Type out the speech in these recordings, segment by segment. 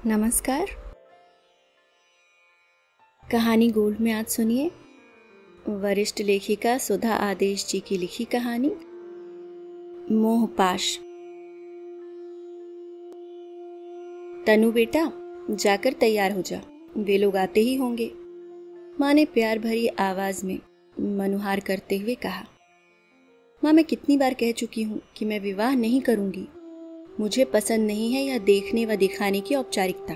नमस्कार। कहानी गोल्ड में आज सुनिए वरिष्ठ लेखिका सुधा आदेश जी की लिखी कहानी मोहपाश। तनु बेटा, जाकर तैयार हो जा, वे लोग आते ही होंगे, माँ ने प्यार भरी आवाज में मनुहार करते हुए कहा। माँ, मैं कितनी बार कह चुकी हूँ कि मैं विवाह नहीं करूंगी। मुझे पसंद नहीं है यह देखने व दिखाने की औपचारिकता।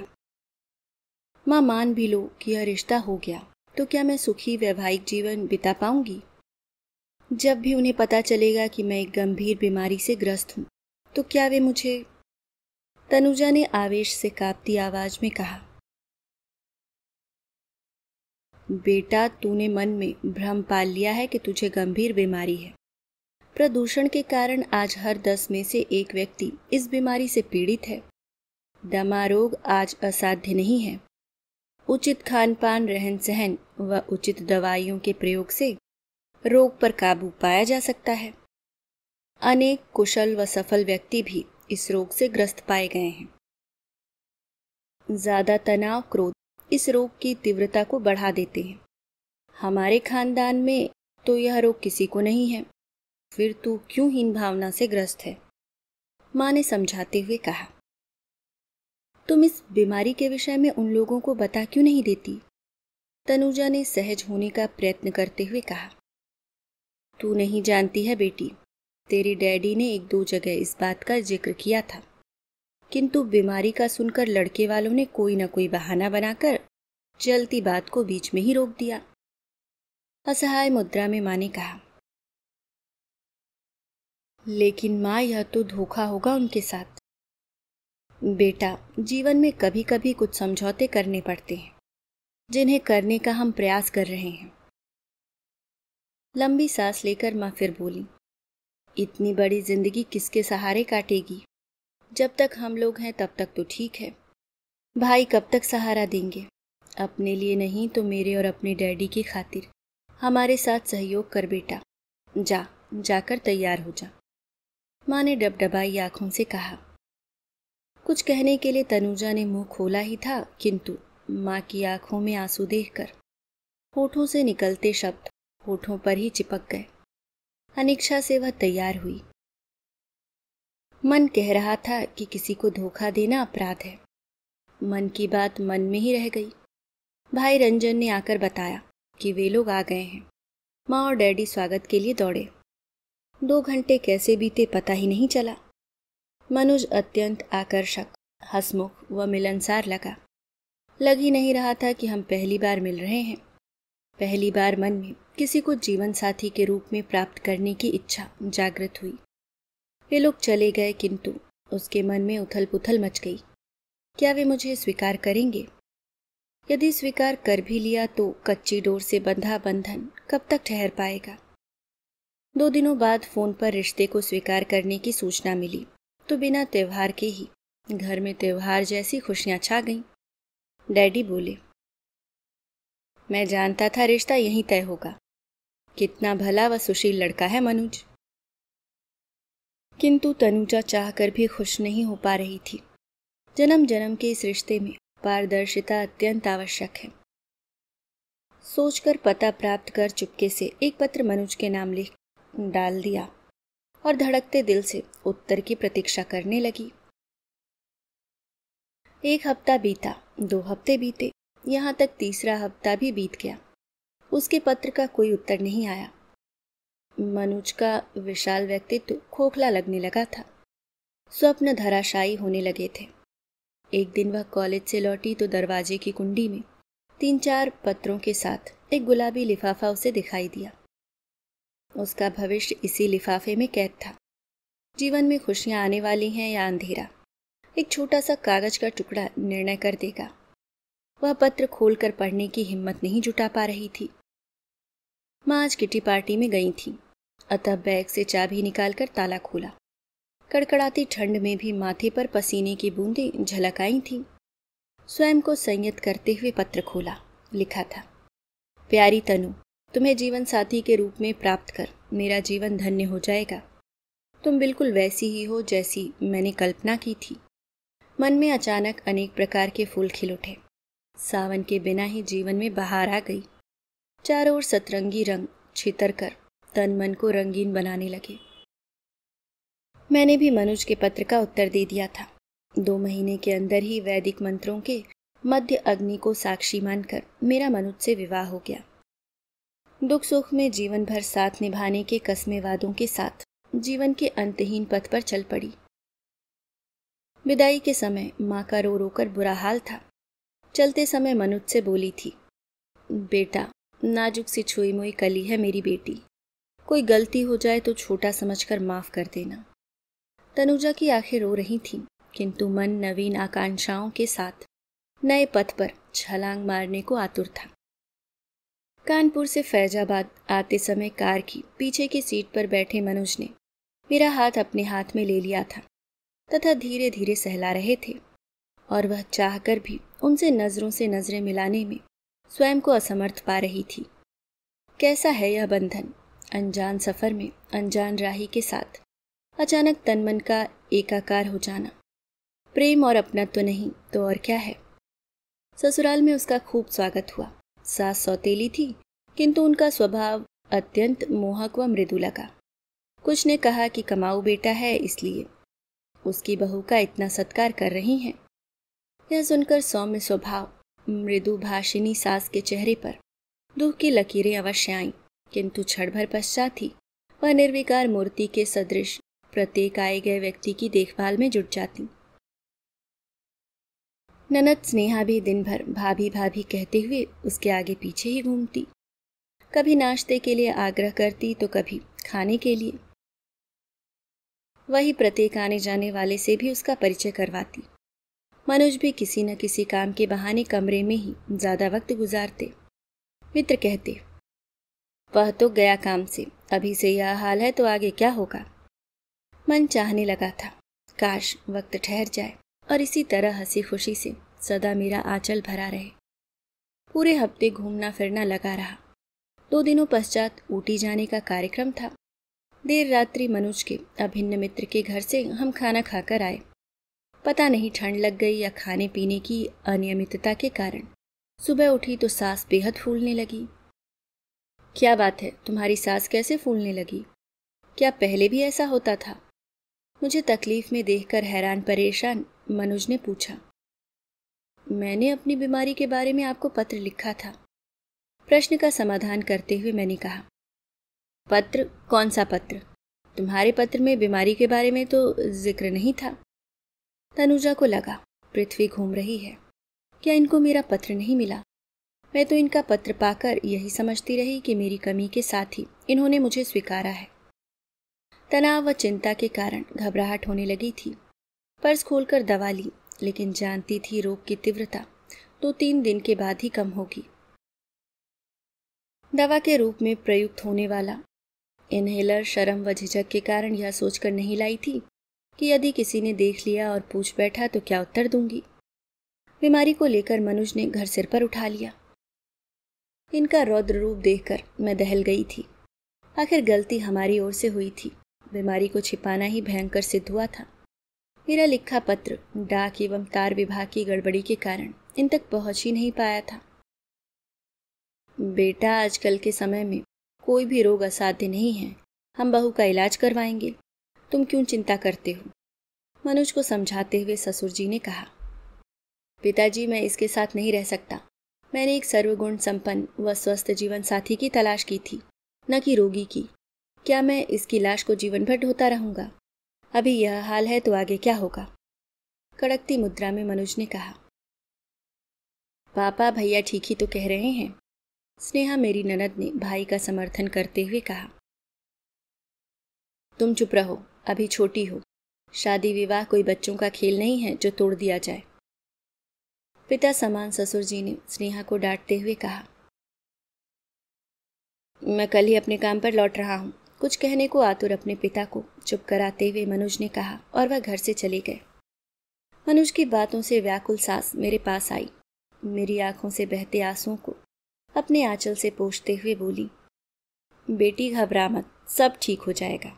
माँ, मान भी लो कि यह रिश्ता हो गया तो क्या मैं सुखी वैवाहिक जीवन बिता पाऊंगी? जब भी उन्हें पता चलेगा कि मैं एक गंभीर बीमारी से ग्रस्त हूं तो क्या वे मुझे? तनुजा ने आवेश से कांपती आवाज में कहा। बेटा, तूने मन में भ्रम पाल लिया है कि तुझे गंभीर बीमारी है। प्रदूषण के कारण आज हर 10 में से एक व्यक्ति इस बीमारी से पीड़ित है। दमा रोग आज असाध्य नहीं है। उचित खान पान, रहन सहन व उचित दवाइयों के प्रयोग से रोग पर काबू पाया जा सकता है। अनेक कुशल व सफल व्यक्ति भी इस रोग से ग्रस्त पाए गए हैं। ज्यादा तनाव, क्रोध इस रोग की तीव्रता को बढ़ा देते हैं। हमारे खानदान में तो यह रोग किसी को नहीं है, फिर तू क्यों हीन भावना से ग्रस्त है? माँ ने समझाते हुए कहा। तुम इस बीमारी के विषय में उन लोगों को बता क्यों नहीं देती? तनुजा ने सहज होने का प्रयत्न करते हुए कहा। तू नहीं जानती है बेटी, तेरे डैडी ने 1-2 जगह इस बात का जिक्र किया था, किंतु बीमारी का सुनकर लड़के वालों ने कोई न कोई बहाना बनाकर चलती बात को बीच में ही रोक दिया। असहाय मुद्रा में माँ ने कहा। लेकिन माँ, यह तो धोखा होगा उनके साथ। बेटा, जीवन में कभी कभी कुछ समझौते करने पड़ते हैं जिन्हें करने का हम प्रयास कर रहे हैं। लंबी सांस लेकर माँ फिर बोली। इतनी बड़ी जिंदगी किसके सहारे काटेगी? जब तक हम लोग हैं तब तक तो ठीक है। भाई कब तक सहारा देंगे? अपने लिए नहीं तो मेरे और अपने डैडी की खातिर हमारे साथ सहयोग कर बेटा। जाकर तैयार हो जा। माँ ने डबडबाई आंखों से कहा। कुछ कहने के लिए तनुजा ने मुंह खोला ही था, किंतु माँ की आंखों में आंसू देखकर होठों से निकलते शब्द होठों पर ही चिपक गए। अनिच्छा से वह तैयार हुई। मन कह रहा था कि किसी को धोखा देना अपराध है। मन की बात मन में ही रह गई। भाई रंजन ने आकर बताया कि वे लोग आ गए हैं। माँ और डैडी स्वागत के लिए दौड़े। 2 घंटे कैसे बीते पता ही नहीं चला। मनुज अत्यंत आकर्षक, हंसमुख व मिलनसार लग ही नहीं रहा था कि हम पहली बार मिल रहे हैं। पहली बार मन में किसी को जीवन साथी के रूप में प्राप्त करने की इच्छा जागृत हुई। वे लोग चले गए, किंतु उसके मन में उथल पुथल मच गई। क्या वे मुझे स्वीकार करेंगे? यदि स्वीकार कर भी लिया तो कच्ची डोर से बंधा बंधन कब तक ठहर पाएगा? 2 दिनों बाद फोन पर रिश्ते को स्वीकार करने की सूचना मिली तो बिना त्योहार के ही घर में त्योहार जैसी खुशियां छा गईं। डैडी बोले, मैं जानता था रिश्ता यहीं तय होगा। कितना भला व सुशील लड़का है मनुज। किंतु तनुजा चाहकर भी खुश नहीं हो पा रही थी। जन्म जन्म के इस रिश्ते में पारदर्शिता अत्यंत आवश्यक है। सोचकर पता प्राप्त कर चुपके से एक पत्र मनुज के नाम लिख डाल दिया और धड़कते दिल से उत्तर की प्रतीक्षा करने लगी। 1 हफ्ता बीता, 2 हफ्ते बीते, यहाँ तक 3रा हफ्ता भी बीत गया। उसके पत्र का कोई उत्तर नहीं आया। मनुज का विशाल व्यक्तित्व खोखला लगने लगा था। स्वप्न धराशायी होने लगे थे। एक दिन वह कॉलेज से लौटी तो दरवाजे की कुंडी में 3-4 पत्रों के साथ एक गुलाबी लिफाफा उसे दिखाई दिया। उसका भविष्य इसी लिफाफे में कैद था। जीवन में खुशियां आने वाली हैं या अंधेरा, एक छोटा सा कागज का टुकड़ा निर्णय कर देगा। वह पत्र खोलकर पढ़ने की हिम्मत नहीं जुटा पा रही थी। माँ आज किटी पार्टी में गई थी, अतः बैग से चाबी निकालकर ताला खोला। कड़कड़ाती ठंड में भी माथे पर पसीने की बूंदें झलक आई थीं। स्वयं को संयत करते हुए पत्र खोला। लिखा था, प्यारी तनु, तुम्हें जीवन साथी के रूप में प्राप्त कर मेरा जीवन धन्य हो जाएगा। तुम बिल्कुल वैसी ही हो जैसी मैंने कल्पना की थी। मन में अचानक अनेक प्रकार के फूल खिल उठे। सावन के बिना ही जीवन में बहार आ गई। चारों ओर सतरंगी रंग छितर कर तन मन को रंगीन बनाने लगे। मैंने भी मनुज के पत्र का उत्तर दे दिया था। 2 महीने के अंदर ही वैदिक मंत्रों के मध्य अग्नि को साक्षी मानकर मेरा मनुज से विवाह हो गया। दुख सुख में जीवन भर साथ निभाने के कस्मे वादों के साथ जीवन के अंतहीन पथ पर चल पड़ी। विदाई के समय माँ का रो रो कर बुरा हाल था। चलते समय मनुज से बोली थी, बेटा, नाजुक सी छुई मुई कली है मेरी बेटी, कोई गलती हो जाए तो छोटा समझकर माफ कर देना। तनुजा की आंखें रो रही थीं, किंतु मन नवीन आकांक्षाओं के साथ नए पथ पर छलांग मारने को आतुर था। कानपुर से फैजाबाद आते समय कार की पीछे की सीट पर बैठे मनुज ने मेरा हाथ अपने हाथ में ले लिया था तथा धीरे धीरे सहला रहे थे, और वह चाहकर भी उनसे नजरों से नजरें मिलाने में स्वयं को असमर्थ पा रही थी। कैसा है यह बंधन, अनजान सफर में अनजान राही के साथ अचानक तन मन का एकाकार हो जाना। प्रेम और अपनत्व नहीं तो और क्या है। ससुराल में उसका खूब स्वागत हुआ। सास सौतेली थी, किंतु उनका स्वभाव अत्यंत मोहक व मृदु लगा। कुछ ने कहा कि कमाऊ बेटा है, इसलिए उसकी बहू का इतना सत्कार कर रही हैं। यह सुनकर सौम्य स्वभाव मृदु भाषिनी सास के चेहरे पर दुख की लकीरें अवश्य आईं, किंतु क्षण भर पश्चात ही वह निर्विकार मूर्ति के सदृश प्रत्येक आए गए व्यक्ति की देखभाल में जुट जाती। ननद स्नेहा भी दिन भर भाभी भाभी कहते हुए उसके आगे पीछे ही घूमती। कभी नाश्ते के लिए आग्रह करती तो कभी खाने के लिए। वही प्रत्येक आने जाने वाले से भी उसका परिचय करवाती। मनुज भी किसी न किसी काम के बहाने कमरे में ही ज्यादा वक्त गुजारते। मित्र कहते, वह तो गया काम से, अभी से यह हाल है तो आगे क्या होगा। मन चाहने लगा था, काश वक्त ठहर जाए और इसी तरह हंसी खुशी से सदा मेरा आंचल भरा रहे। पूरे हफ्ते घूमना फिरना लगा रहा। 2 दिनों पश्चात ऊटी जाने का कार्यक्रम था। देर रात्रि मनुज के अभिन्न मित्र के घर से हम खाना खाकर आए। पता नहीं ठंड लग गई या खाने पीने की अनियमितता के कारण सुबह उठी तो सास बेहद फूलने लगी। क्या बात है, तुम्हारी सास कैसे फूलने लगी? क्या पहले भी ऐसा होता था? मुझे तकलीफ में देखकर हैरान परेशान मनुज ने पूछा। मैंने अपनी बीमारी के बारे में आपको पत्र लिखा था। प्रश्न का समाधान करते हुए मैंने कहा, पत्र? कौन सा पत्र? तुम्हारे पत्र में बीमारी के बारे में तो जिक्र नहीं था। तनुजा को लगा पृथ्वी घूम रही है। क्या इनको मेरा पत्र नहीं मिला? मैं तो इनका पत्र पाकर यही समझती रही कि मेरी कमी के साथ ही इन्होंने मुझे स्वीकारा है। तनाव व चिंता के कारण घबराहट होने लगी थी। पर्स खोलकर दवा ली, लेकिन जानती थी रोग की तीव्रता 2-3 दिन के बाद ही कम होगी। दवा के रूप में प्रयुक्त होने वाला इनहेलर शर्म व झिझक के कारण यह सोचकर नहीं लाई थी कि यदि किसी ने देख लिया और पूछ बैठा तो क्या उत्तर दूंगी। बीमारी को लेकर मनुज ने घर सिर पर उठा लिया। इनका रौद्र रूप देखकर मैं दहल गई थी। आखिर गलती हमारी ओर से हुई थी। बीमारी को छिपाना ही भयंकर सिद्ध हुआ था। मेरा लिखा पत्र डाक एवं तार विभाग की गड़बड़ी के कारण इन तक पहुंच ही नहीं पाया था। बेटा, आजकल के समय में कोई भी रोग असाध्य नहीं है। हम बहू का इलाज करवाएंगे, तुम क्यों चिंता करते हो? मनुज को समझाते हुए ससुर जी ने कहा, पिताजी, मैं इसके साथ नहीं रह सकता। मैंने एक सर्वगुण संपन्न व स्वस्थ जीवन साथी की तलाश की थी, न कि रोगी की। क्या मैं इसकी लाश को जीवन भर ढोता रहूंगा? अभी यह हाल है तो आगे क्या होगा? कड़कती मुद्रा में मनुज ने कहा। पापा, भैया ठीक ही तो कह रहे हैं। स्नेहा मेरी ननद ने भाई का समर्थन करते हुए कहा। तुम चुप रहो, अभी छोटी हो। शादी विवाह कोई बच्चों का खेल नहीं है जो तोड़ दिया जाए। पिता समान ससुर जी ने स्नेहा को डांटते हुए कहा। मैं कल ही अपने काम पर लौट रहा हूँ। कुछ कहने को आतुर अपने पिता को चुप कराते हुए मनुज ने कहा और वह घर से चले गए। मनुज की बातों से व्याकुल सास मेरे पास आई। मेरी आंखों से बहते आंसुओं को अपने आंचल से पोंछते हुए बोली, बेटी घबरा मत, सब ठीक हो जाएगा।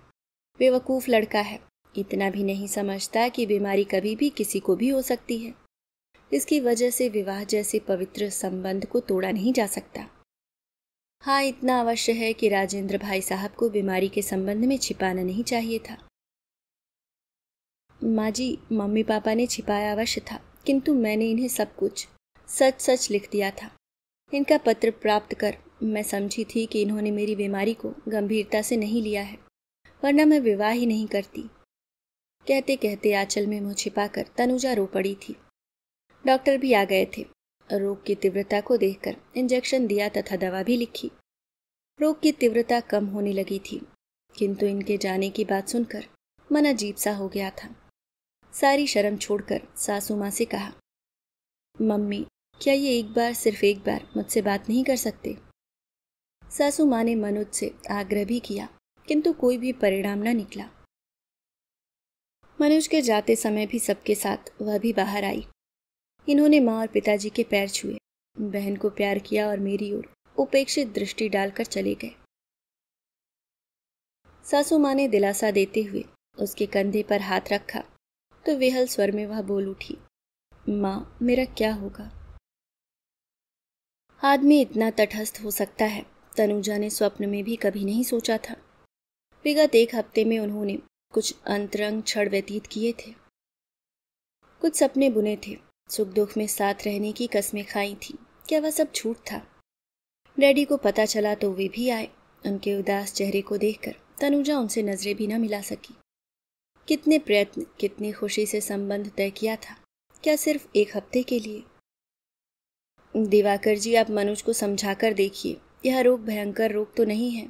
बेवकूफ़ लड़का है, इतना भी नहीं समझता कि बीमारी कभी भी किसी को भी हो सकती है। इसकी वजह से विवाह जैसे पवित्र संबंध को तोड़ा नहीं जा सकता। हाँ, इतना अवश्य है कि राजेंद्र भाई साहब को बीमारी के संबंध में छिपाना नहीं चाहिए था। माँ जी, मम्मी पापा ने छिपाया अवश्य था, किंतु मैंने इन्हें सब कुछ सच सच लिख दिया था। इनका पत्र प्राप्त कर मैं समझी थी कि इन्होंने मेरी बीमारी को गंभीरता से नहीं लिया है, वरना मैं विवाह ही नहीं करती। कहते कहते आंचल में मुँह छिपाकर तनुजा रो पड़ी थी। डॉक्टर भी आ गए थे। रोग की तीव्रता को देखकर इंजेक्शन दिया तथा दवा भी लिखी। रोग की तीव्रता कम होने लगी थी, किंतु इनके जाने की बात सुनकर मन अजीब सा हो गया था। सारी शर्म छोड़कर सासू माँ से कहा, मम्मी, क्या ये एक बार, सिर्फ एक बार मुझसे बात नहीं कर सकते? सासू माँ ने मनोज से आग्रह भी किया, किंतु कोई भी परिणाम न निकला। मनोज के जाते समय भी सबके साथ वह भी बाहर आई। इन्होंने माँ और पिताजी के पैर छुए, बहन को प्यार किया और मेरी ओर उपेक्षित दृष्टि डालकर चले गए। सासू माँ ने दिलासा देते हुए उसके कंधे पर हाथ रखा तो विहल स्वर में वह बोल उठी, माँ, मेरा क्या होगा? आदमी इतना तटस्थ हो सकता है, तनुजा ने स्वप्न में भी कभी नहीं सोचा था। विगत एक हफ्ते में उन्होंने कुछ अंतरंग क्षण व्यतीत किए थे, कुछ सपने बुने थे, सुख दुख में साथ रहने की कस्में खाई थी। क्या वह सब झूठ था? डैडी को पता चला तो वे भी आए। उनके उदास चेहरे को देखकर तनुजा उनसे नजरें भी न मिला सकी। कितने प्रयत्न, कितनी खुशी से संबंध तय किया था, क्या सिर्फ एक हफ्ते के लिए? दिवाकर जी, आप मनोज को समझा कर देखिए, यह रोग भयंकर रोग तो नहीं है।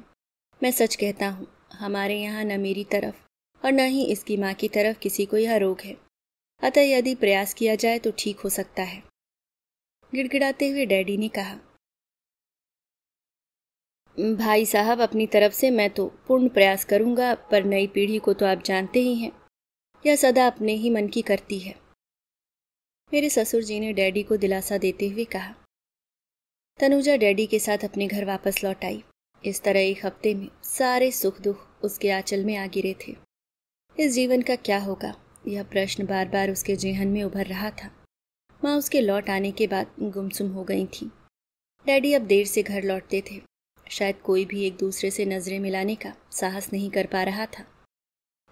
मैं सच कहता हूँ, हमारे यहाँ न मेरी तरफ और न ही इसकी माँ की तरफ किसी को यह रोग है, अतः यदि प्रयास किया जाए तो ठीक हो सकता है। गिड़गिड़ाते हुए डैडी ने कहा, भाई साहब, अपनी तरफ से मैं तो पूर्ण प्रयास करूंगा, पर नई पीढ़ी को तो आप जानते ही हैं, यह सदा अपने ही मन की करती है। मेरे ससुर जी ने डैडी को दिलासा देते हुए कहा। तनुजा डैडी के साथ अपने घर वापस लौट आई। इस तरह एक हफ्ते में सारे सुख दुख उसके आंचल में आ गिरे थे। इस जीवन का क्या होगा, यह प्रश्न बार बार उसके जेहन में उभर रहा था। माँ उसके लौट आने के बाद गुमसुम हो गई थी। डैडी अब देर से घर लौटते थे। शायद कोई भी एक दूसरे से नजरें मिलाने का साहस नहीं कर पा रहा था।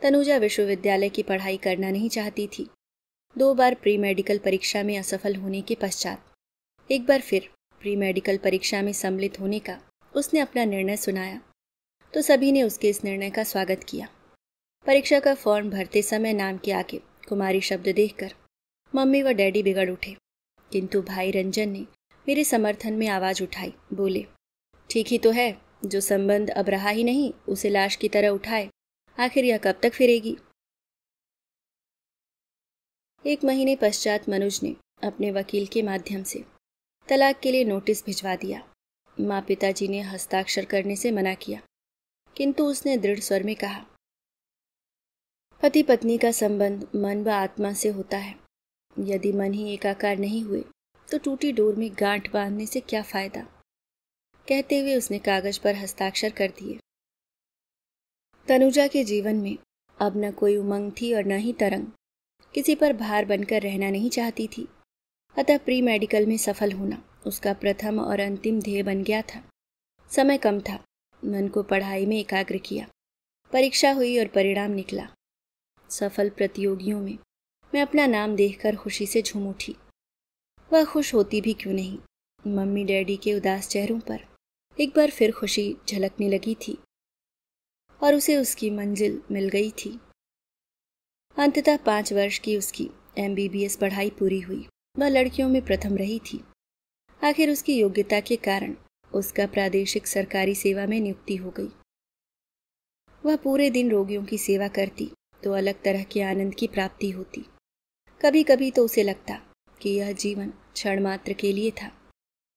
तनुजा विश्वविद्यालय की पढ़ाई करना नहीं चाहती थी। 2 बार प्री मेडिकल परीक्षा में असफल होने के पश्चात एक बार फिर प्री मेडिकल परीक्षा में सम्मिलित होने का उसने अपना निर्णय सुनाया तो सभी ने उसके इस निर्णय का स्वागत किया। परीक्षा का फॉर्म भरते समय नाम के आगे कुमारी शब्द देखकर मम्मी व डैडी बिगड़ उठे, किंतु भाई रंजन ने मेरे समर्थन में आवाज उठाई। बोले, ठीक ही तो है, जो संबंध अब रहा ही नहीं उसे लाश की तरह उठाए, आखिर यह कब तक फिरेगी? 1 महीने पश्चात मनोज ने अपने वकील के माध्यम से तलाक के लिए नोटिस भिजवा दिया। माँ पिताजी ने हस्ताक्षर करने से मना किया, किंतु उसने दृढ़ स्वर में कहा, पति पत्नी का संबंध मन व आत्मा से होता है। यदि मन ही एकाकार नहीं हुए तो टूटी डोर में गांठ बांधने से क्या फायदा? कहते हुए उसने कागज पर हस्ताक्षर कर दिए। तनुजा के जीवन में अब न कोई उमंग थी और न ही तरंग। किसी पर भार बनकर रहना नहीं चाहती थी, अतः प्री मेडिकल में सफल होना उसका प्रथम और अंतिम ध्येय बन गया था। समय कम था, मन को पढ़ाई में एकाग्र किया। परीक्षा हुई और परिणाम निकला। सफल प्रतियोगियों में मैं अपना नाम देखकर खुशी से झूम उठी। वह खुश होती भी क्यों नहीं, मम्मी डैडी के उदास चेहरों पर एक बार फिर खुशी झलकने लगी थी और उसे उसकी मंजिल मिल गई थी। अंततः 5 वर्ष की उसकी MBBS पढ़ाई पूरी हुई। वह लड़कियों में प्रथम रही थी। आखिर उसकी योग्यता के कारण उसका प्रादेशिक सरकारी सेवा में नियुक्ति हो गई। वह पूरे दिन रोगियों की सेवा करती तो अलग तरह के आनंद की प्राप्ति होती। कभी कभी तो उसे लगता कि यह जीवन क्षण मात्र के लिए था।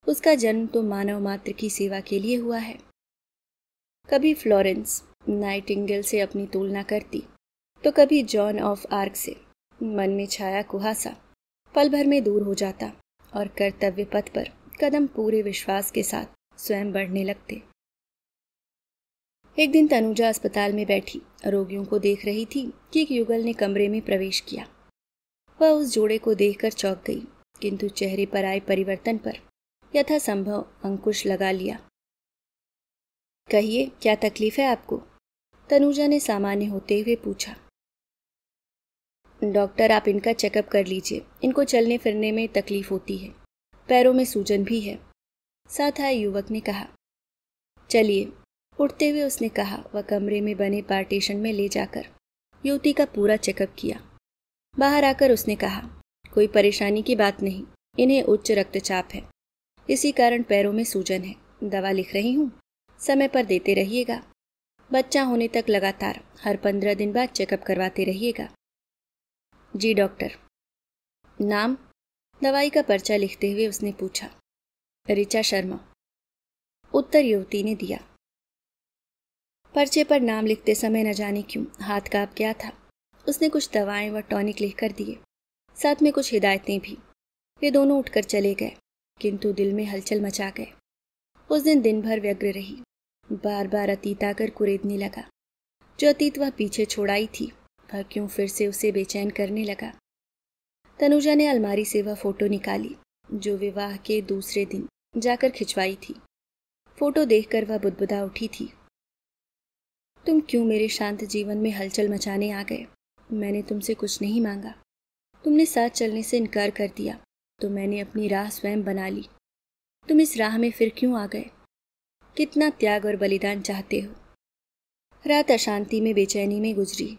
उसका जन्म तो मानव मात्र की सेवा के लिए हुआ है। कभी फ्लोरेंस नाइटिंगेल से अपनी तुलना करती तो कभी जॉन ऑफ आर्क से। मन में छाया कुहासा पल भर में दूर हो जाता और कर्तव्य पथ पर कदम पूरे विश्वास के साथ स्वयं बढ़ने लगते। एक दिन तनुजा अस्पताल में बैठी रोगियों को देख रही थी कि एक युगल ने कमरे में प्रवेश किया। वह उस जोड़े को देखकर चौंक गई, किंतु चेहरे पर आए परिवर्तन पर यथासंभव अंकुश लगा लिया। कहिए, क्या तकलीफ है आपको? तनुजा ने सामान्य होते हुए पूछा। डॉक्टर, आप इनका चेकअप कर लीजिए। इनको चलने फिरने में तकलीफ होती है, पैरों में सूजन भी है, साथ आए युवक ने कहा। चलिए, उठते हुए उसने कहा। वह कमरे में बने पार्टीशन में ले जाकर युवती का पूरा चेकअप किया। बाहर आकर उसने कहा, कोई परेशानी की बात नहीं, इन्हें उच्च रक्तचाप है, इसी कारण पैरों में सूजन है। दवा लिख रही हूँ, समय पर देते रहिएगा। बच्चा होने तक लगातार हर 15 दिन बाद चेकअप करवाते रहिएगा। जी डॉक्टर। नाम? दवाई का पर्चा लिखते हुए उसने पूछा। ऋचा शर्मा, उत्तर युवती ने दिया। पर्चे पर नाम लिखते समय न जाने क्यों हाथ कांप गया था। उसने कुछ दवाएं व टॉनिक लिखकर दिए, साथ में कुछ हिदायतें भी। वे दोनों उठकर चले गए, किंतु दिल में हलचल मचा गए। उस दिन भर व्यग्र रही, बार बार अतीत आकर कुरेदने लगा। जो अतीत वह पीछे छोड़ाई थी, वह क्यों फिर से उसे बेचैन करने लगा। तनुजा ने अलमारी से वह फोटो निकाली जो विवाह के दूसरे दिन जाकर खिंचवाई थी। फोटो देखकर वह बुदबुदा उठी थी। तुम क्यों मेरे शांत जीवन में हलचल मचाने आ गए? मैंने तुमसे कुछ नहीं मांगा। तुमने साथ चलने से इनकार कर दिया, तो मैंने अपनी राह स्वयं बना ली। तुम इस राह में फिर क्यों आ गए? कितना त्याग और बलिदान चाहते हो? रात अशांति में बेचैनी में गुजरी।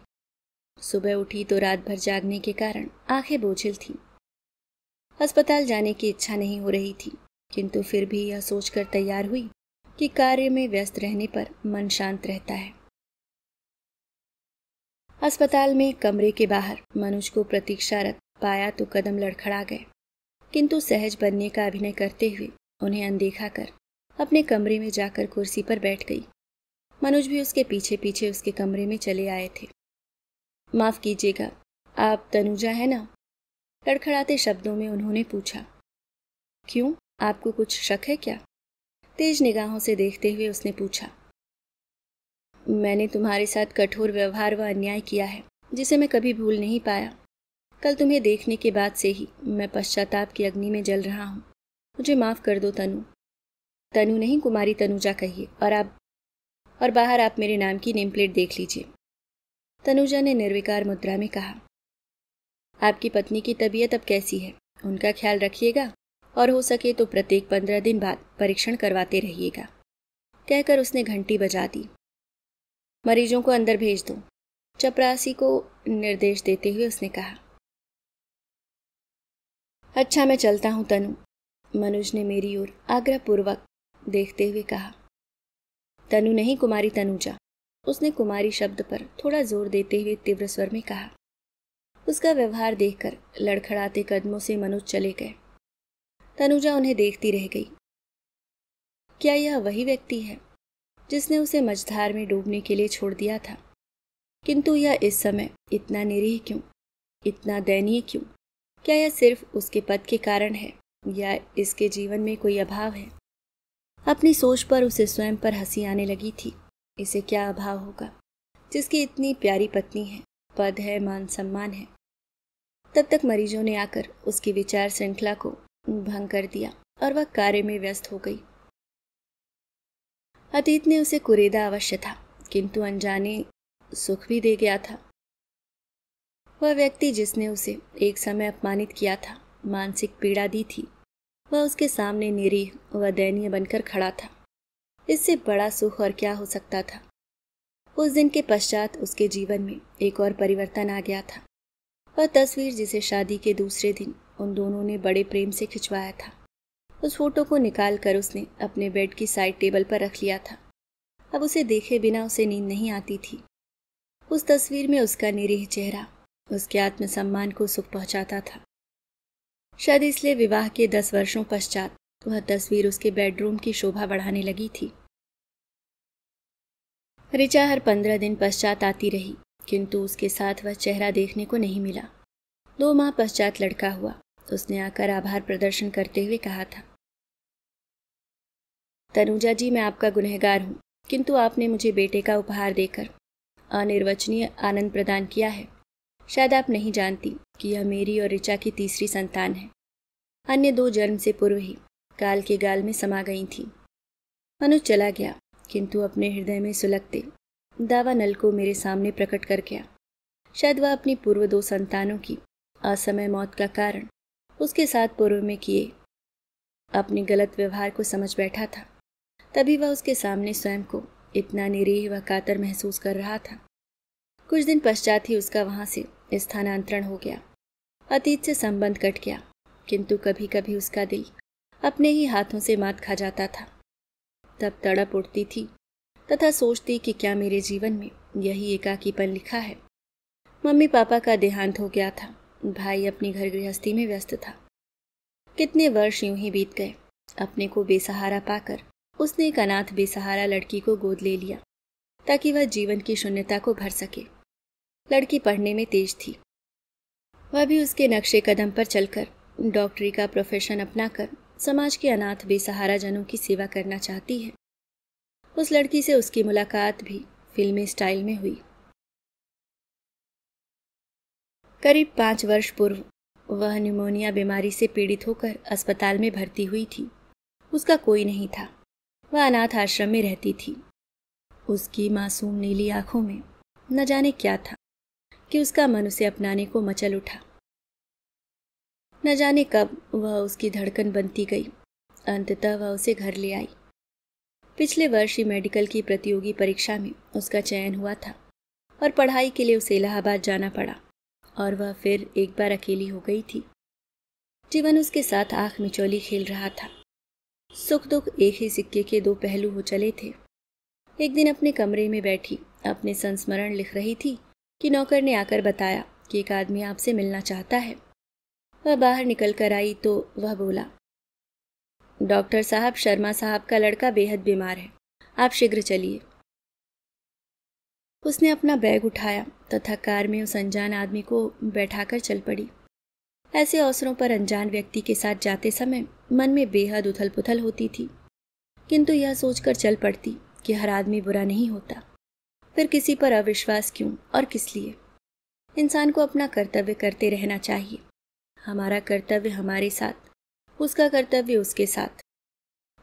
सुबह उठी तो रात भर जागने के कारण आंखें बोझिल थीं। अस्पताल जाने की इच्छा नहीं हो रही थी, किंतु फिर भी यह सोचकर तैयार हुई कि कार्य में व्यस्त रहने पर मन शांत रहता है। अस्पताल में कमरे के बाहर मनुज को प्रतीक्षारत पाया तो कदम लड़खड़ा गए, किंतु सहज बनने का अभिनय करते हुए उन्हें अनदेखा कर अपने कमरे में जाकर कुर्सी पर बैठ गई। मनुज भी उसके पीछे पीछे उसके कमरे में चले आए थे। माफ कीजिएगा, आप तनुजा है ना? लड़खड़ाते शब्दों में उन्होंने पूछा। क्यों, आपको कुछ शक है क्या? तेज निगाहों से देखते हुए उसने पूछा। मैंने तुम्हारे साथ कठोर व्यवहार व अन्याय किया है, जिसे मैं कभी भूल नहीं पाया। कल तुम्हें देखने के बाद से ही मैं पश्चाताप की अग्नि में जल रहा हूँ। मुझे माफ कर दो तनु। तनु नहीं, कुमारी तनुजा कहिए। और बाहर आप मेरे नाम की नेम प्लेट देख लीजिए। तनुजा ने निर्विकार मुद्रा में कहा। आपकी पत्नी की तबीयत अब कैसी है? उनका ख्याल रखिएगा और हो सके तो प्रत्येक 15 दिन बाद परीक्षण करवाते रहिएगा, कहकर उसने घंटी बजा दी। मरीजों को अंदर भेज दो, चपरासी को निर्देश देते हुए उसने कहा। अच्छा, मैं चलता हूं तनु, मनुज ने मेरी ओर आग्रहपूर्वक देखते हुए कहा। तनु नहीं, कुमारी तनुजा, उसने कुमारी शब्द पर थोड़ा जोर देते हुए तीव्र स्वर में कहा। उसका व्यवहार देखकर लड़खड़ाते कदमों से मनुज चले गए। तनुजा उन्हें देखती रह गई। क्या यह वही व्यक्ति है जिसने उसे मझधार में डूबने के लिए छोड़ दिया था? किंतु यह इस समय इतना निरीह क्यों, इतना दयनीय क्यों? क्या यह सिर्फ उसके पद के कारण है या इसके जीवन में कोई अभाव है? अपनी सोच पर उसे स्वयं पर हंसी आने लगी थी। इसे क्या अभाव होगा जिसकी इतनी प्यारी पत्नी है, पद है, मान सम्मान है। तब तक मरीजों ने आकर उसकी विचार श्रृंखला को भंग कर दिया और वह कार्य में व्यस्त हो गई। अतीत ने उसे कुरेदा अवश्य था, किंतु अनजाने सुख भी दे गया था। वह व्यक्ति जिसने उसे एक समय अपमानित किया था, मानसिक पीड़ा दी थी, वह उसके सामने निरीह व दयनीय बनकर खड़ा था। इससे बड़ा सुख और क्या हो सकता था? उस दिन के पश्चात उसके जीवन में एक और परिवर्तन आ गया था। वह तस्वीर जिसे शादी के दूसरे दिन उन दोनों ने बड़े प्रेम से खिंचवाया था, उस फोटो को निकाल कर उसने अपने बेड की साइड टेबल पर रख लिया था। अब उसे देखे बिना उसे नींद नहीं आती थी। उस तस्वीर में उसका निरीह चेहरा उसके आत्मसम्मान को सुख पहुंचाता था। शायद इसलिए विवाह के 10 वर्षों पश्चात वह तस्वीर उसके बेडरूम की शोभा बढ़ाने लगी थी। ऋचा हर 15 दिन पश्चात आती रही, किंतु उसके साथ वह चेहरा देखने को नहीं मिला। 2 माह पश्चात लड़का हुआ। उसने आकर आभार प्रदर्शन करते हुए कहा था। तनुजा जी, मैं आपका गुनहगार हूँ, किंतु आपने मुझे बेटे का उपहार देकर अनिर्वचनीय आनंद प्रदान किया है। शायद आप नहीं जानती कि यह मेरी और ऋचा की तीसरी संतान है। अन्य 2 जन्म से पूर्व ही काल के गाल में समा गई थी। मनुज चला गया, किंतु अपने हृदय में सुलगते दावा नल को मेरे सामने प्रकट कर गया। शायद वह अपनी पूर्व 2 संतानों की असमय मौत का कारण उसके साथ पूर्व में किए अपने गलत व्यवहार को समझ बैठा था। तभी वह उसके सामने स्वयं को इतना निरीह व कातर महसूस कर रहा था। कुछ दिन पश्चात ही उसका वहां से स्थानांतरण हो गया। अतीत से संबंध कट गया, किंतु कभी कभी उसका दिल अपने ही हाथों से मात खा जाता था। तब तड़प उठती थी तथा सोचती कि क्या मेरे जीवन में यही एकाकीपन लिखा है। मम्मी पापा का देहांत हो गया था। भाई अपनी घर गृहस्थी में व्यस्त था। कितने वर्ष यूं ही बीत गए। अपने को बेसहारा पाकर उसने एक अनाथ बेसहारा लड़की को गोद ले लिया ताकि वह जीवन की शून्यता को भर सके। लड़की पढ़ने में तेज थी। वह भी उसके नक्शे कदम पर चलकर डॉक्टरी का प्रोफेशन अपनाकर समाज के अनाथ बेसहारा जनों की सेवा करना चाहती है। उस लड़की से उसकी मुलाकात भी फिल्मी स्टाइल में हुई। करीब 5 वर्ष पूर्व वह निमोनिया बीमारी से पीड़ित होकर अस्पताल में भर्ती हुई थी। उसका कोई नहीं था। वह अनाथ आश्रम में रहती थी। उसकी मासूम नीली आंखों में न जाने क्या था कि उसका मन उसे अपनाने को मचल उठा। न जाने कब वह उसकी धड़कन बनती गई। अंततः वह उसे घर ले आई। पिछले वर्ष ही मेडिकल की प्रतियोगी परीक्षा में उसका चयन हुआ था और पढ़ाई के लिए उसे इलाहाबाद जाना पड़ा और वह फिर एक बार अकेली हो गई थी। जीवन उसके साथ आंख मिचौली खेल रहा था। सुख दुख एक ही सिक्के के 2 पहलू हो चले थे। एक दिन अपने कमरे में बैठी अपने संस्मरण लिख रही थी कि नौकर ने आकर बताया कि एक आदमी आपसे मिलना चाहता है। वह बाहर निकल कर आई तो वह बोला, डॉक्टर साहब, शर्मा साहब का लड़का बेहद बीमार है, आप शीघ्र चलिए। उसने अपना बैग उठाया तथा कार में उस अनजान आदमी को बैठाकर चल पड़ी। ऐसे अवसरों पर अनजान व्यक्ति के साथ जाते समय मन में बेहद उथल पुथल होती थी, किंतु यह सोचकर चल पड़ती कि हर आदमी बुरा नहीं होता। फिर किसी पर अविश्वास क्यों और किस लिए? इंसान को अपना कर्तव्य करते रहना चाहिए। हमारा कर्तव्य हमारे साथ, उसका कर्तव्य उसके साथ।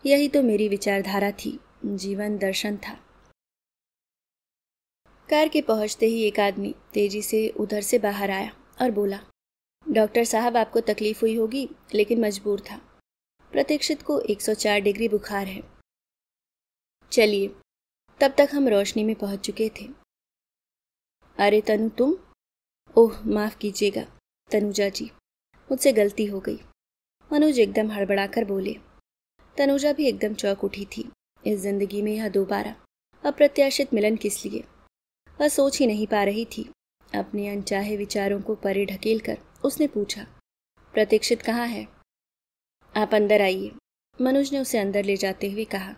यही तो मेरी विचारधारा थी, जीवन दर्शन था। कार के पहुंचते ही एक आदमी तेजी से उधर से बाहर आया और बोला, डॉक्टर साहब, आपको तकलीफ हुई होगी, लेकिन मजबूर था। प्रतीक्षित को 104 डिग्री बुखार है। चलिए। तब तक हम रोशनी में पहुंच चुके थे। अरे तनु, तुम? ओह माफ कीजिएगा तनुजा जी, मुझसे गलती हो गई। मनोज एकदम हड़बड़ाकर बोले। तनुजा भी एकदम चौंक उठी थी। इस जिंदगी में यह दोबारा अप्रत्याशित मिलन किस लिए? वह सोच ही नहीं पा रही थी। अपने अनचाहे विचारों को परे ढकेल कर उसने पूछा, प्रतीक्षित कहाँ है? आप अंदर आइए, मनोज ने उसे अंदर ले जाते हुए कहा।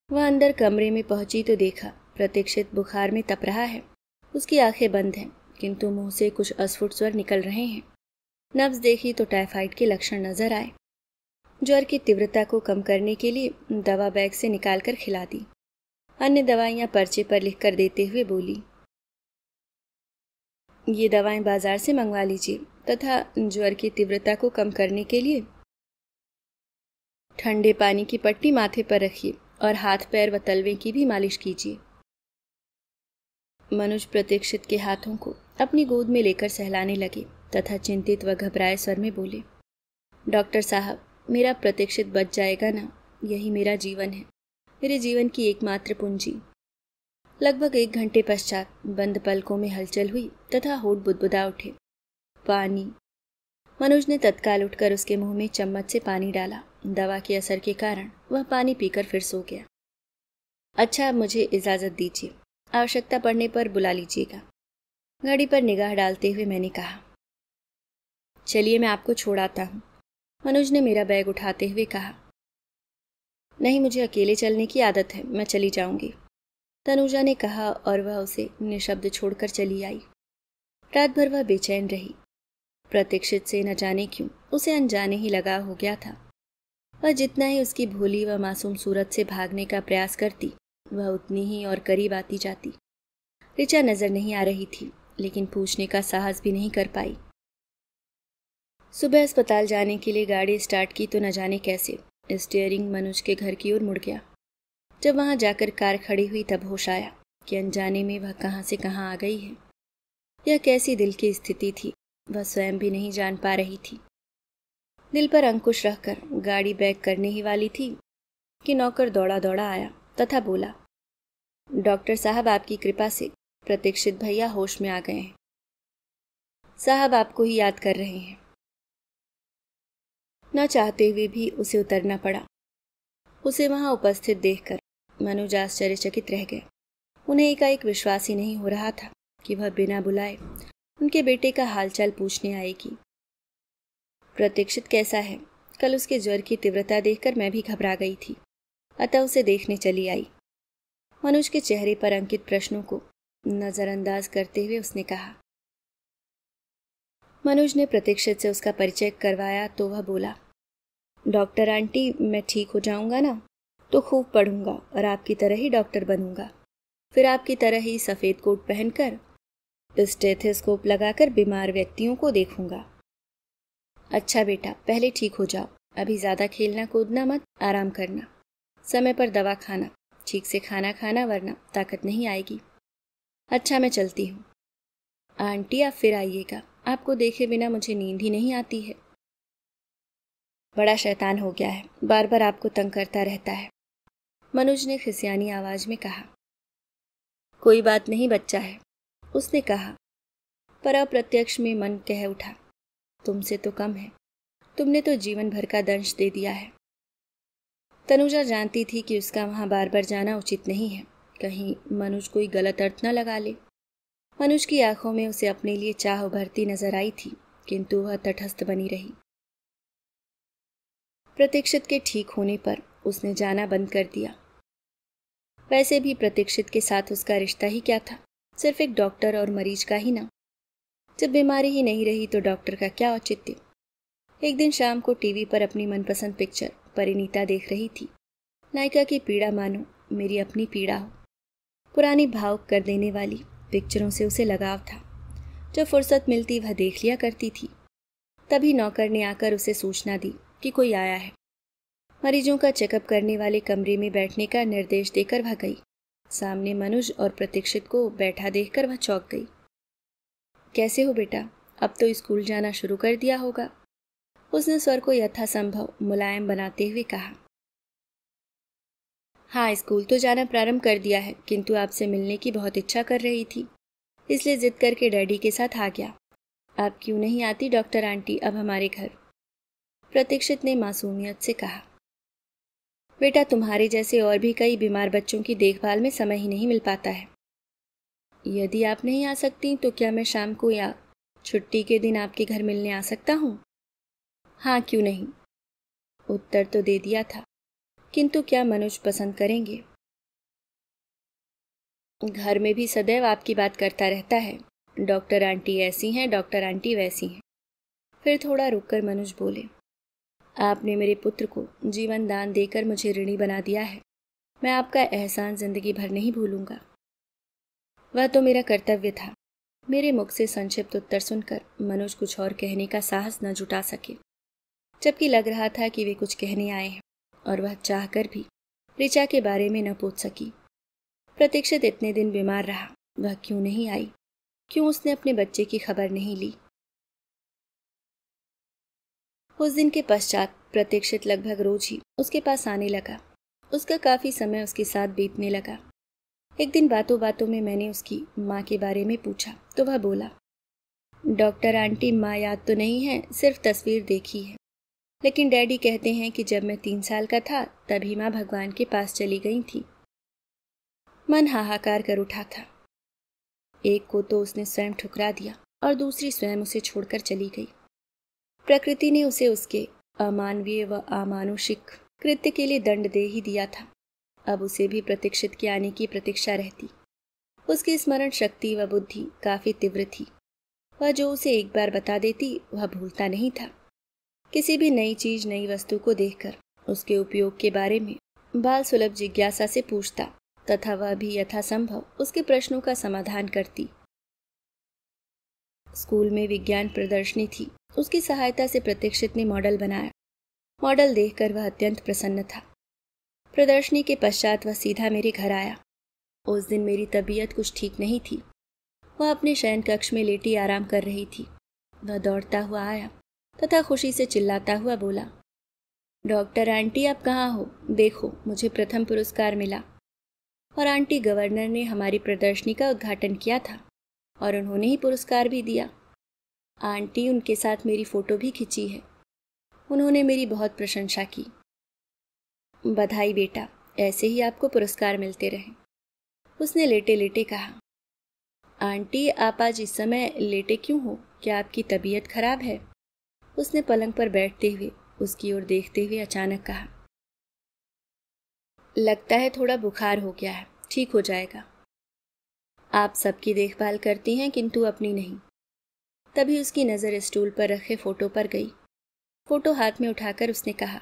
वह अंदर कमरे में पहुंची तो देखा प्रतीक्षित बुखार में तप रहा है। उसकी आंखें बंद हैं, किंतु मुंह से कुछ अस्फुट स्वर निकल रहे हैं। नब्ज देखी तो टाइफाइड के लक्षण नजर आए। ज्वर की तीव्रता को कम करने के लिए दवा बैग से निकालकर खिला दी। अन्य दवाइयां पर्चे पर लिखकर देते हुए बोली, ये दवाएं बाजार से मंगवा लीजिए तथा ज्वर की तीव्रता को कम करने के लिए ठंडे पानी की पट्टी माथे पर रखिए और हाथ पैर व तलवे की भी मालिश कीजिए। मनोज प्रतीक्षित के हाथों को अपनी गोद में लेकर सहलाने लगे तथा चिंतित व घबराए स्वर में बोले, डॉक्टर साहब, मेरा प्रतीक्षित बच जाएगा ना? यही मेरा जीवन है, मेरे जीवन की एकमात्र पूंजी। लगभग 1 घंटे पश्चात बंद पलकों में हलचल हुई तथा होठ बुदबुदा उठे। पानी। मनोज ने तत्काल उठकर उसके मुंह में चम्मच से पानी डाला। दवा के असर के कारण वह पानी पीकर फिर सो गया। अच्छा, मुझे इजाजत दीजिए, आवश्यकता पड़ने पर बुला लीजिएगा। घड़ी पर निगाह डालते हुए मैंने कहा। चलिए, मैं आपको छोड़ आता हूँ, मनोज ने मेरा बैग उठाते हुए कहा। नहीं, मुझे अकेले चलने की आदत है, मैं चली जाऊंगी, तनुजा ने कहा और वह उसे निशब्द छोड़कर चली आई। रात भर वह बेचैन रही। प्रतीक्षित से न जाने क्यों उसे अनजाने ही लगाव हो गया था। वह जितना ही उसकी भोली व मासूम सूरत से भागने का प्रयास करती, वह उतनी ही और करीब आती जाती। ऋचा नजर नहीं आ रही थी, लेकिन पूछने का साहस भी नहीं कर पाई। सुबह अस्पताल जाने के लिए गाड़ी स्टार्ट की तो न जाने कैसे स्टीयरिंग मनुज के घर की ओर मुड़ गया। जब वहां जाकर कार खड़ी हुई तब होश आया कि अनजाने में वह कहां से कहां आ गई है। यह कैसी दिल की स्थिति थी, वह स्वयं भी नहीं जान पा रही थी। दिल पर अंकुश रखकर गाड़ी बैक करने ही वाली थी कि नौकर दौड़ा दौड़ा आया तथा बोला, डॉक्टर साहब, आपकी कृपा से प्रतीक्षित भैया होश में आ गए हैं। साहब आपको ही याद कर रहे हैं। न चाहते हुए भी उसे उतरना पड़ा। उसे वहां उपस्थित देखकर मनुज आश्चर्यचकित रह गए। उन्हें एकाएक विश्वास ही नहीं हो रहा था कि वह बिना बुलाए उनके बेटे का हालचाल पूछने आएगी। प्रतीक्षित कैसा है? कल उसके ज्वर की तीव्रता देखकर मैं भी घबरा गई थी, अतः उसे देखने चली आई। मनुज के चेहरे पर अंकित प्रश्नों को नजरअंदाज करते हुए उसने कहा। मनुज ने प्रतीक्षित से उसका परिचय करवाया तो वह बोला, डॉक्टर आंटी, मैं ठीक हो जाऊंगा ना तो खूब पढ़ूंगा और आपकी तरह ही डॉक्टर बनूंगा। फिर आपकी तरह ही सफ़ेद कोट पहनकर स्टेथोस्कोप लगाकर बीमार व्यक्तियों को देखूंगा। अच्छा बेटा, पहले ठीक हो जाओ, अभी ज़्यादा खेलना कूदना मत, आराम करना, समय पर दवा खाना, ठीक से खाना खाना, वरना ताकत नहीं आएगी। अच्छा, मैं चलती हूँ। आंटी, आप फिर आइएगा, आपको देखे बिना मुझे नींद ही नहीं आती है। बड़ा शैतान हो गया है, बार बार आपको तंग करता रहता है, मनुज ने खिसियानी आवाज में कहा। कोई बात नहीं, बच्चा है, उसने कहा, पर अप्रत्यक्ष में मन कह उठा, तुमसे तो कम है, तुमने तो जीवन भर का दंश दे दिया है। तनुजा जानती थी कि उसका वहां बार बार जाना उचित नहीं है, कहीं मनुज कोई गलत अर्थ न लगा ले। मनुज की आंखों में उसे अपने लिए चाह उभरती नजर आई थी, किंतु वह तटस्थ बनी रही। प्रतीक्षित के ठीक होने पर उसने जाना बंद कर दिया। वैसे भी प्रतीक्षित के साथ उसका रिश्ता ही क्या था, सिर्फ एक डॉक्टर और मरीज का ही ना। जब बीमारी ही नहीं रही तो डॉक्टर का क्या औचित्य। एक दिन शाम को टीवी पर अपनी मनपसंद पिक्चर परिणीता देख रही थी। नायिका की पीड़ा मानो मेरी अपनी पीड़ा हो। पुरानी भावुक कर देने वाली पिक्चरों से उसे लगाव था। जब फुर्सत मिलती वह देख लिया करती थी। तभी नौकर ने आकर उसे सूचना दी कि कोई आया है। मरीजों का चेकअप करने वाले कमरे में बैठने का निर्देश देकर वह गई। सामने मनुज और प्रतीक्षित को बैठा देखकर वह चौंक गई। कैसे हो बेटा, अब तो स्कूल जाना शुरू कर दिया होगा, उसने स्वर को यथासंभव मुलायम बनाते हुए कहा। हाँ, स्कूल तो जाना प्रारंभ कर दिया है, किंतु आपसे मिलने की बहुत इच्छा कर रही थी, इसलिए जिद करके डैडी के साथ आ गया। आप क्यों नहीं आती डॉक्टर आंटी अब हमारे घर? प्रतीक्षित ने मासूमियत से कहा। बेटा, तुम्हारे जैसे और भी कई बीमार बच्चों की देखभाल में समय ही नहीं मिल पाता है। यदि आप नहीं आ सकती तो क्या मैं शाम को या छुट्टी के दिन आपके घर मिलने आ सकता हूँ? हाँ, क्यों नहीं। उत्तर तो दे दिया था, किंतु क्या मनुज पसंद करेंगे? घर में भी सदैव आपकी बात करता रहता है, डॉक्टर आंटी ऐसी हैं, डॉक्टर आंटी वैसी हैं। फिर थोड़ा रुककर मनुज बोले, आपने मेरे पुत्र को जीवन दान देकर मुझे ऋणी बना दिया है। मैं आपका एहसान जिंदगी भर नहीं भूलूंगा। वह तो मेरा कर्तव्य था। मेरे मुख से संक्षिप्त उत्तर सुनकर मनुज कुछ और कहने का साहस न जुटा सके, जबकि लग रहा था कि वे कुछ कहने आए हैं और वह चाहकर भी ऋचा के बारे में न पूछ सकी। प्रतीक्षित इतने दिन बीमार रहा, वह क्यों नहीं आई? क्यों उसने अपने बच्चे की खबर नहीं ली? उस दिन के पश्चात प्रतीक्षित लगभग रोज ही उसके पास आने लगा। उसका काफी समय उसके साथ बीतने लगा। एक दिन बातों बातों में मैंने उसकी माँ के बारे में पूछा तो वह बोला, डॉक्टर आंटी, माँ याद तो नहीं है, सिर्फ तस्वीर देखी है, लेकिन डैडी कहते हैं कि जब मैं 3 साल का था तभी माँ भगवान के पास चली गई थी। मन हाहाकार कर उठा था। एक को तो उसने स्वयं ठुकरा दिया और दूसरी स्वयं उसे छोड़कर चली गई। प्रकृति ने उसे उसके अमानवीय व अमानुषिक कृत्य के लिए दंड दे ही दिया था। अब उसे भी प्रतीक्षित के आने की प्रतीक्षा रहती। उसकी स्मरण शक्ति व बुद्धि काफी तीव्र थी। वह जो उसे एक बार बता देती वह भूलता नहीं था। किसी भी नई चीज, नई वस्तु को देखकर उसके उपयोग के बारे में बाल सुलभ जिज्ञासा से पूछता तथा वह भी यथासंभव उसके प्रश्नों का समाधान करती। स्कूल में विज्ञान प्रदर्शनी थी। उसकी सहायता से प्रतीक्षित ने मॉडल बनाया। मॉडल देखकर वह अत्यंत प्रसन्न था। प्रदर्शनी के पश्चात वह सीधा मेरे घर आया। उस दिन मेरी तबीयत कुछ ठीक नहीं थी। वह अपने शयन कक्ष में लेटी आराम कर रही थी। वह दौड़ता हुआ आया तथा खुशी से चिल्लाता हुआ बोला, डॉक्टर आंटी आप कहाँ हो? देखो मुझे प्रथम पुरस्कार मिला। और आंटी गवर्नर ने हमारी प्रदर्शनी का उद्घाटन किया था और उन्होंने ही पुरस्कार भी दिया। आंटी उनके साथ मेरी फोटो भी खींची है। उन्होंने मेरी बहुत प्रशंसा की। बधाई बेटा, ऐसे ही आपको पुरस्कार मिलते रहें। उसने लेटे लेटे कहा। आंटी आप आज इस समय लेटे क्यों हो? क्या आपकी तबीयत खराब है? उसने पलंग पर बैठते हुए उसकी ओर देखते हुए अचानक कहा। लगता है थोड़ा बुखार हो गया है, ठीक हो जाएगा। आप सबकी देखभाल करती हैं किंतु अपनी नहीं। तभी उसकी नज़र स्टूल पर रखे फोटो पर गई। फोटो हाथ में उठाकर उसने कहा,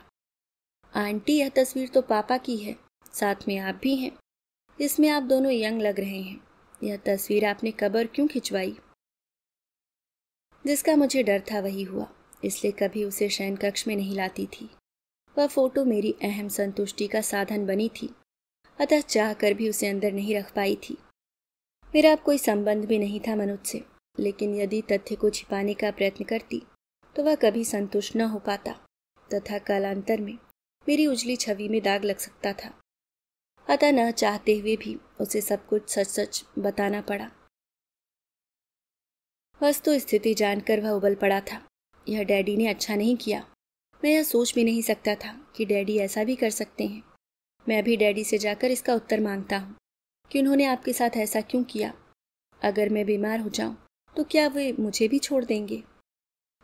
आंटी यह तस्वीर तो पापा की है, साथ में आप भी हैं। इसमें आप दोनों यंग लग रहे हैं। यह तस्वीर आपने कबर क्यों खिंचवाई? जिसका मुझे डर था वही हुआ, इसलिए कभी उसे शयन कक्ष में नहीं लाती थी। वह फोटो मेरी अहम संतुष्टि का साधन बनी थी, अतः चाह कर भी उसे अंदर नहीं रख पाई थी। मेरा अब कोई संबंध भी नहीं था मनुष्य से, लेकिन यदि तथ्य को छिपाने का प्रयत्न करती तो वह कभी संतुष्ट न हो पाता तथा कालांतर में मेरी उजली छवि में दाग लग सकता था। अतः न चाहते हुए भी उसे सब कुछ सच सच बताना पड़ा। वस्तु स्थिति जानकर वह उबल पड़ा था। यह डैडी ने अच्छा नहीं किया। मैं यह सोच भी नहीं सकता था कि डैडी ऐसा भी कर सकते हैं। मैं अभी डैडी से जाकर इसका उत्तर मांगता हूँ कि उन्होंने आपके साथ ऐसा क्यों किया। अगर मैं बीमार हो जाऊं तो क्या वे मुझे भी छोड़ देंगे?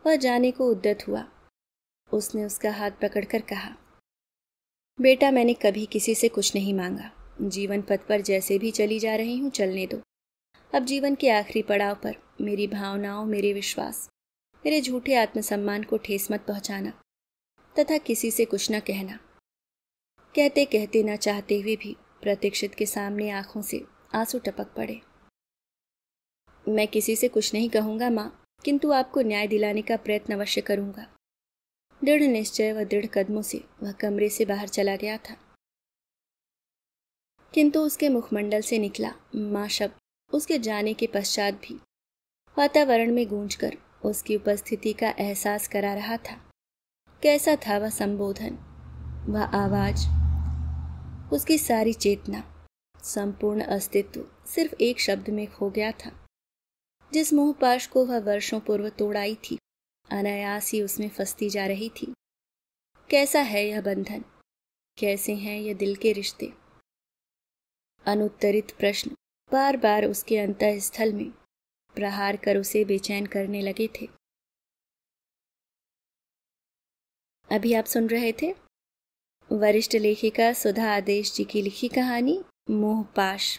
वह जाने को उद्यत हुआ। उसने उसका हाथ पकड़कर कहा, बेटा मैंने कभी किसी से कुछ नहीं मांगा। जीवन पथ पर जैसे भी चली जा रही हूँ चलने दो। अब जीवन के आखिरी पड़ाव पर मेरी भावनाओं, मेरे विश्वास, मेरे झूठे आत्मसम्मान को ठेस मत पहुँचाना तथा किसी से कुछ न कहना। कहते कहते न चाहते हुए भी प्रतीक्षित के सामने आंखों से आंसू टपक पड़े। मैं किसी से कुछ नहीं कहूँगा माँ, किंतु आपको न्याय दिलाने का प्रयत्न अवश्य करूँगा। दृढ़ निश्चय व दृढ़ कदमों से वह कमरे से बाहर चला गया था, किंतु उसके मुखमंडल से निकला माँ शब्द उसके जाने के पश्चात भी वातावरण में गूंजकर उसकी उपस्थिति का एहसास करा रहा था। कैसा था वह संबोधन, वह आवाज, उसकी सारी चेतना, संपूर्ण अस्तित्व सिर्फ एक शब्द में खो गया था। जिस मोहपाश को वह वर्षों पूर्व तोड़ आई थी, अनायास ही उसमें फंसती जा रही थी। कैसा है यह बंधन, कैसे हैं ये दिल के रिश्ते? अनुत्तरित प्रश्न बार बार उसके अंतःस्थल में प्रहार कर उसे बेचैन करने लगे थे। अभी आप सुन रहे थे वरिष्ठ लेखिका सुधा आदेश जी की लिखी कहानी मोहपाश।